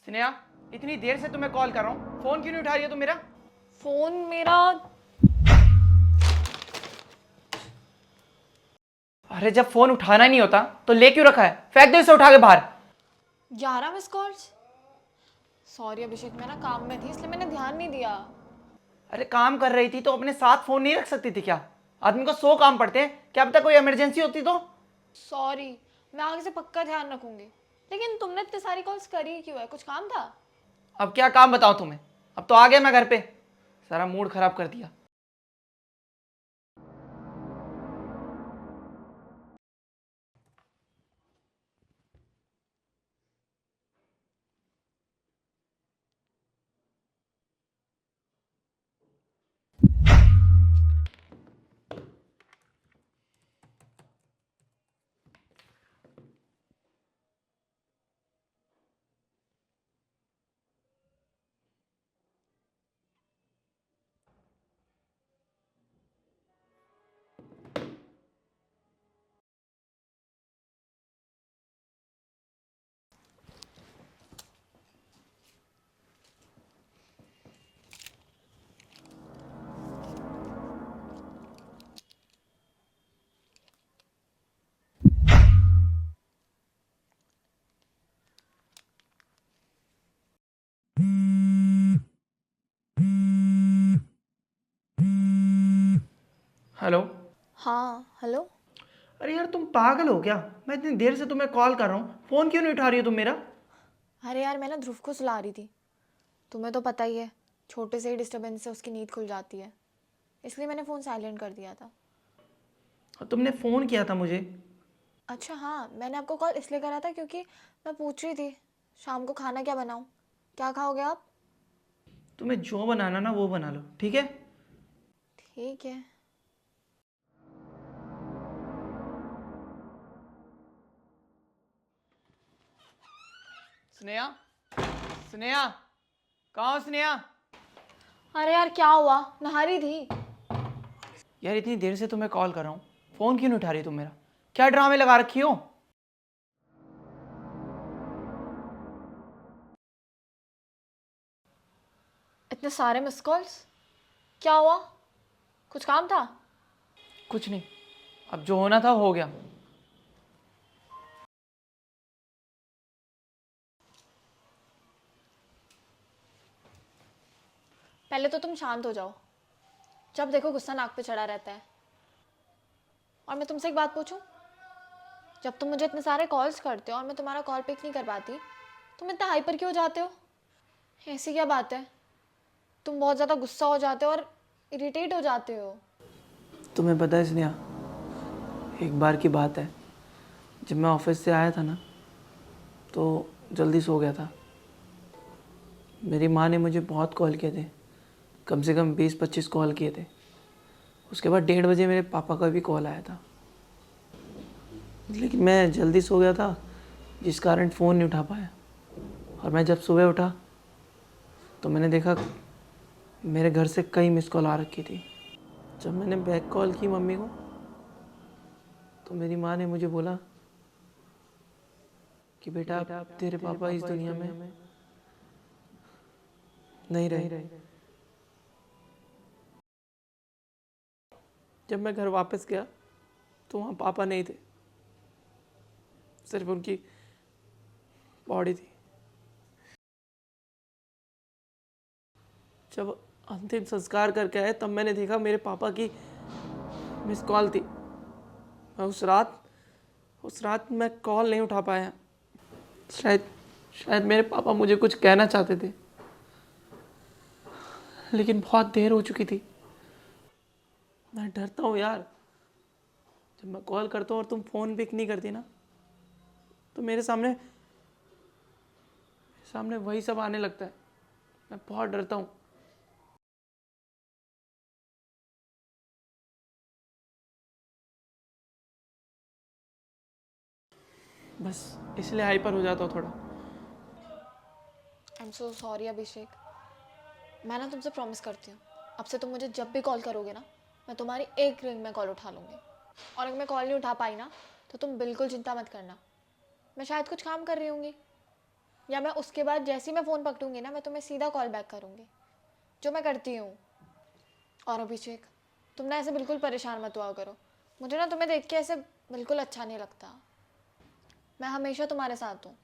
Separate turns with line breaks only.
स्नेहा, इतनी देर से तुम्हें कॉल कर रहा हूँ, फोन क्यों नहीं उठा रही है तुम मेरा?
फोन मेरा।
अरे जब फोन उठाना ही नहीं होता तो ले क्यों रखा है? फेंक दो इसे उठा के बाहर।
11 मिस कॉल्स। सॉरी अभिषेक, मैं ना काम में थी इसलिए मैंने ध्यान नहीं दिया।
अरे काम कर रही थी तो अपने साथ फोन नहीं रख सकती थी क्या? आदमी को 100 काम पड़ते हैं, क्या पता कोई इमरजेंसी होती तो।
सॉरी, मैं आगे से पक्का ध्यान रखूंगी। लेकिन तुमने इतनी सारी कॉल्स करी क्यों है? कुछ काम था?
अब क्या काम बताऊं तुम्हें? अब तो आ गया मैं घर पे, सारा मूड खराब कर दिया। हेलो।
हाँ हेलो।
अरे यार तुम पागल हो क्या? मैं इतनी देर से तुम्हें कॉल कर रहा हूँ, फोन क्यों नहीं उठा रही हो तुम मेरा?
अरे यार, मैं ना ध्रुव को सुला रही थी। तुम्हें तो पता ही है, छोटे से ही डिस्टर्बेंस से उसकी नींद खुल जाती है, इसलिए मैंने फ़ोन साइलेंट कर दिया था।
और तुमने फोन किया था मुझे।
अच्छा हाँ, मैंने आपको कॉल इसलिए करा था क्योंकि मैं पूछ रही थी शाम को खाना क्या बनाऊँ। क्या खाओगे आप?
तुम्हें जो बनाना ना वो बना लो, ठीक है?
ठीक है।
स्नेहा, स्नेहा, कहाँ हो स्नेहा?
अरे यार क्या हुआ? नहा रही थी।
यार इतनी देर से तुम्हें कॉल कर रहा हूँ, फोन क्यों नहीं उठा रही तुम मेरा? क्या ड्रामे लगा रखी हो?
इतने सारे मिस कॉल्स, क्या हुआ? कुछ काम था?
कुछ नहीं, अब जो होना था हो गया।
पहले तो तुम शांत हो जाओ। जब देखो गुस्सा नाक पे चढ़ा रहता है। और मैं तुमसे एक बात पूछूं, जब तुम मुझे इतने सारे कॉल्स करते हो और मैं तुम्हारा कॉल पिक नहीं कर पाती, तुम इतना हाइपर क्यों हो जाते हो? ऐसी क्या बात है? तुम बहुत ज़्यादा गुस्सा हो जाते हो और इरिटेट हो जाते हो।
तुम्हें पता है स्नेहा, एक बार की बात है, जब मैं ऑफिस से आया था ना तो जल्दी सो गया था। मेरी माँ ने मुझे बहुत कॉल किए थे, कम से कम 20-25 कॉल किए थे। उसके बाद 1:30 बजे मेरे पापा का भी कॉल आया था, लेकिन मैं जल्दी सो गया था जिस कारण फ़ोन नहीं उठा पाया। और मैं जब सुबह उठा तो मैंने देखा मेरे घर से कई मिस कॉल आ रखी थी। जब मैंने बैक कॉल की मम्मी को तो मेरी माँ ने मुझे बोला कि बेटा अब तेरे पापा इस दुनिया में नहीं रहे। जब मैं घर वापस गया तो वहाँ पापा नहीं थे, सिर्फ उनकी बॉडी थी। जब अंतिम संस्कार करके आए तब मैंने देखा मेरे पापा की मिस कॉल थी। मैं उस रात मैं कॉल नहीं उठा पाया। शायद शायद मेरे पापा मुझे कुछ कहना चाहते थे, लेकिन बहुत देर हो चुकी थी। मैं डरता हूँ यार, जब मैं कॉल करता हूँ और तुम फ़ोन पिक नहीं करती ना तो मेरे सामने वही सब आने लगता है। मैं बहुत डरता हूँ। बस इसलिए हाइपर हो जाता हूँ थोड़ा।
आई एम सो सॉरी अभिषेक। मैं ना तुमसे प्रॉमिस करती हूँ, अब से तुम मुझे जब भी कॉल करोगे ना, मैं तुम्हारी एक रिंग में कॉल उठा लूँगी। और अगर मैं कॉल नहीं उठा पाई ना, तो तुम बिल्कुल चिंता मत करना, मैं शायद कुछ काम कर रही होंगी। या मैं उसके बाद जैसे ही मैं फ़ोन पकड़ूंगी ना, मैं तुम्हें सीधा कॉल बैक करूँगी, जो मैं करती हूँ। और अभिषेक, तुम ना ऐसे बिल्कुल परेशान मत हुआ करो। मुझे ना तुम्हें देख के ऐसे बिल्कुल अच्छा नहीं लगता। मैं हमेशा तुम्हारे साथ हूँ।